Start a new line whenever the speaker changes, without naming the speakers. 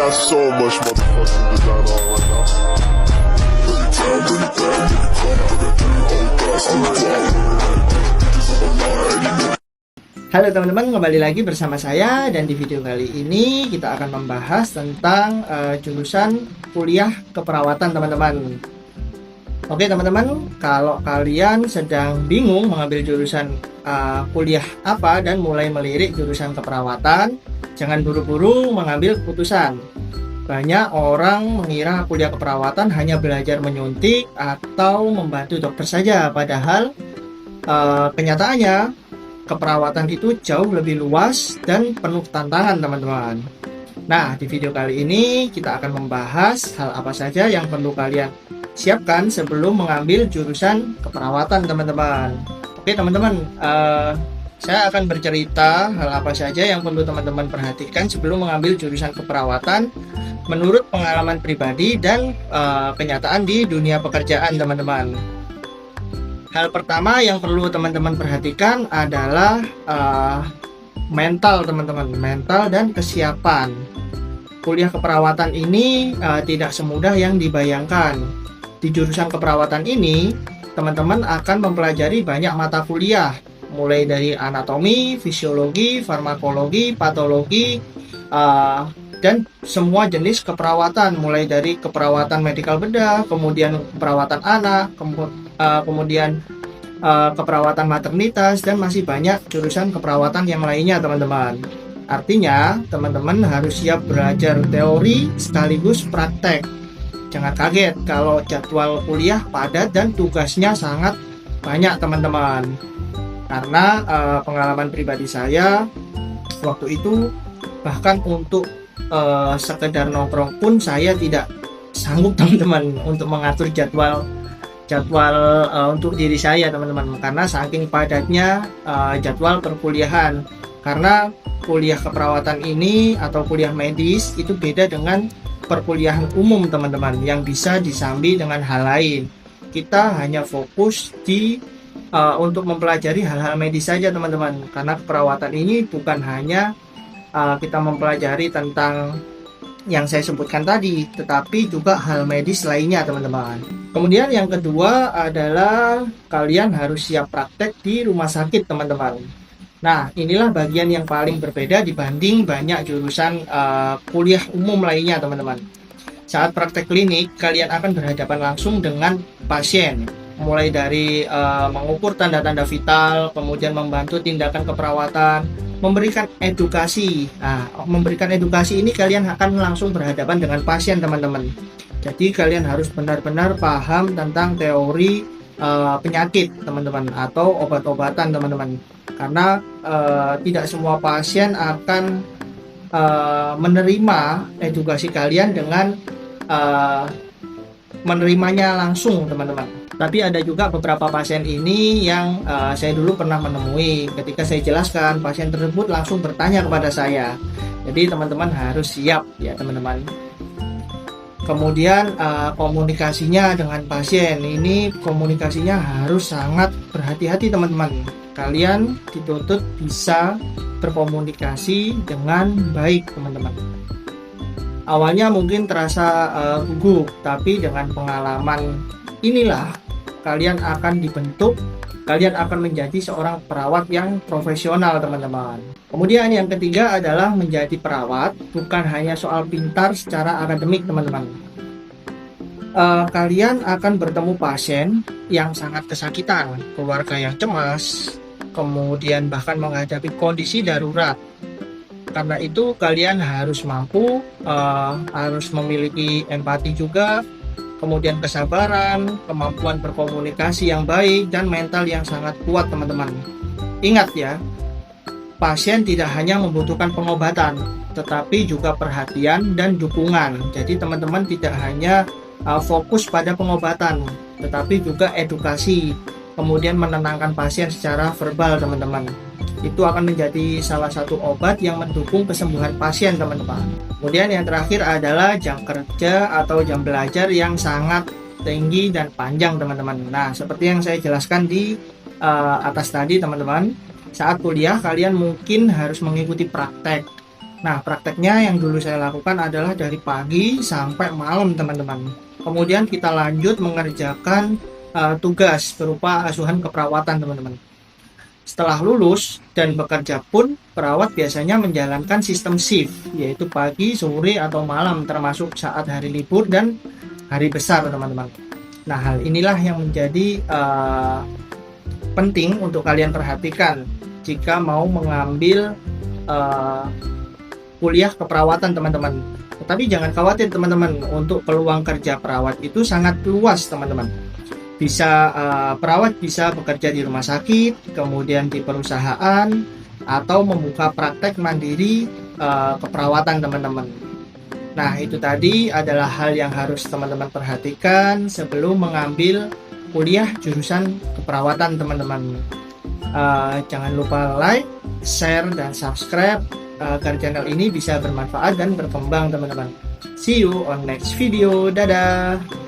got so much motherfucking design on right now.
Halo teman-teman, kembali lagi bersama saya, dan di video kali ini kita akan membahas tentang jurusan kuliah keperawatan teman-teman. Oke teman-teman, kalau kalian sedang bingung mengambil jurusan kuliah apa dan mulai melirik jurusan keperawatan, jangan buru-buru mengambil keputusan. Banyak orang mengira kuliah keperawatan hanya belajar menyuntik atau membantu dokter saja, padahal kenyataannya keperawatan itu jauh lebih luas dan penuh tantangan teman-teman. Nah, di video kali ini kita akan membahas hal apa saja yang perlu kalian siapkan sebelum mengambil jurusan keperawatan teman-teman. Oke teman-teman, saya akan bercerita hal apa saja yang perlu teman-teman perhatikan sebelum mengambil jurusan keperawatan menurut pengalaman pribadi dan kenyataan di dunia pekerjaan teman-teman. Hal pertama yang perlu teman-teman perhatikan adalah mental teman-teman, mental dan kesiapan. Kuliah keperawatan ini tidak semudah yang dibayangkan. Di jurusan keperawatan ini, teman-teman akan mempelajari banyak mata kuliah, mulai dari anatomi, fisiologi, farmakologi, patologi, dan semua jenis keperawatan, mulai dari keperawatan medikal bedah, kemudian keperawatan anak, kemudian keperawatan maternitas, dan masih banyak jurusan keperawatan yang lainnya teman-teman. Artinya teman-teman harus siap belajar teori sekaligus praktek. Jangan kaget kalau jadwal kuliah padat dan tugasnya sangat banyak teman-teman. Karena pengalaman pribadi saya waktu itu, bahkan untuk sekedar nongkrong pun saya tidak sanggup teman-teman untuk mengatur jadwal untuk diri saya teman-teman, karena saking padatnya jadwal perkuliahan. Karena kuliah keperawatan ini atau kuliah medis itu beda dengan perkuliahan umum teman-teman yang bisa disambi dengan hal lain. Kita hanya fokus untuk mempelajari hal-hal medis saja teman-teman, karena keperawatan ini bukan hanya kita mempelajari tentang yang saya sebutkan tadi, tetapi juga hal medis lainnya teman-teman. Kemudian yang kedua adalah kalian harus siap praktek di rumah sakit teman-teman. Nah, inilah bagian yang paling berbeda dibanding banyak jurusan kuliah umum lainnya teman-teman. Saat praktek klinik, kalian akan berhadapan langsung dengan pasien, mulai dari mengukur tanda-tanda vital, kemudian membantu tindakan keperawatan, memberikan edukasi. Nah, memberikan edukasi ini kalian akan langsung berhadapan dengan pasien teman-teman. Jadi kalian harus benar-benar paham tentang teori penyakit teman-teman atau obat-obatan teman-teman. Karena tidak semua pasien akan menerima edukasi kalian dengan menerimanya langsung teman-teman. Tapi ada juga beberapa pasien ini yang saya dulu pernah menemui. Ketika saya jelaskan, pasien tersebut langsung bertanya kepada saya. Jadi teman-teman harus siap ya teman-teman. Kemudian komunikasinya dengan pasien ini, komunikasinya harus sangat berhati-hati teman-teman. Kalian dituntut bisa berkomunikasi dengan baik teman-teman. Awalnya mungkin terasa gugup, tapi dengan pengalaman inilah kalian akan dibentuk, kalian akan menjadi seorang perawat yang profesional teman-teman. Kemudian yang ketiga adalah menjadi perawat bukan hanya soal pintar secara akademik teman-teman. Kalian akan bertemu pasien yang sangat kesakitan, keluarga yang cemas, kemudian bahkan menghadapi kondisi darurat. Karena itu kalian harus mampu, harus memiliki empati juga, kemudian kesabaran, kemampuan berkomunikasi yang baik, dan mental yang sangat kuat teman-teman. Ingat ya, pasien tidak hanya membutuhkan pengobatan, tetapi juga perhatian dan dukungan. Jadi teman-teman tidak hanya fokus pada pengobatan, tetapi juga edukasi, kemudian menenangkan pasien secara verbal teman-teman. Itu akan menjadi salah satu obat yang mendukung kesembuhan pasien teman-teman. Kemudian yang terakhir adalah jam kerja atau jam belajar yang sangat tinggi dan panjang teman-teman. Nah, seperti yang saya jelaskan di atas tadi teman-teman, saat kuliah kalian mungkin harus mengikuti praktek, Nah, prakteknya yang dulu saya lakukan adalah dari pagi sampai malam, teman-teman. Kemudian kita lanjut mengerjakan tugas berupa asuhan keperawatan, teman-teman. Setelah lulus dan bekerja pun, perawat biasanya menjalankan sistem shift, yaitu pagi, sore, atau malam, termasuk saat hari libur dan hari besar, teman-teman. Nah, hal inilah yang menjadi penting untuk kalian perhatikan jika mau mengambil kuliah keperawatan, teman-teman. Tetapi jangan khawatir, teman-teman, untuk peluang kerja perawat itu sangat luas, teman-teman. Bisa perawat bisa bekerja di rumah sakit, kemudian di perusahaan, atau membuka praktek mandiri keperawatan, teman-teman. Nah, itu tadi adalah hal yang harus teman-teman perhatikan sebelum mengambil kuliah jurusan keperawatan, teman-teman. Jangan lupa like, share, dan subscribe agar channel ini bisa bermanfaat dan berkembang, teman-teman. See you on next video. Dadah.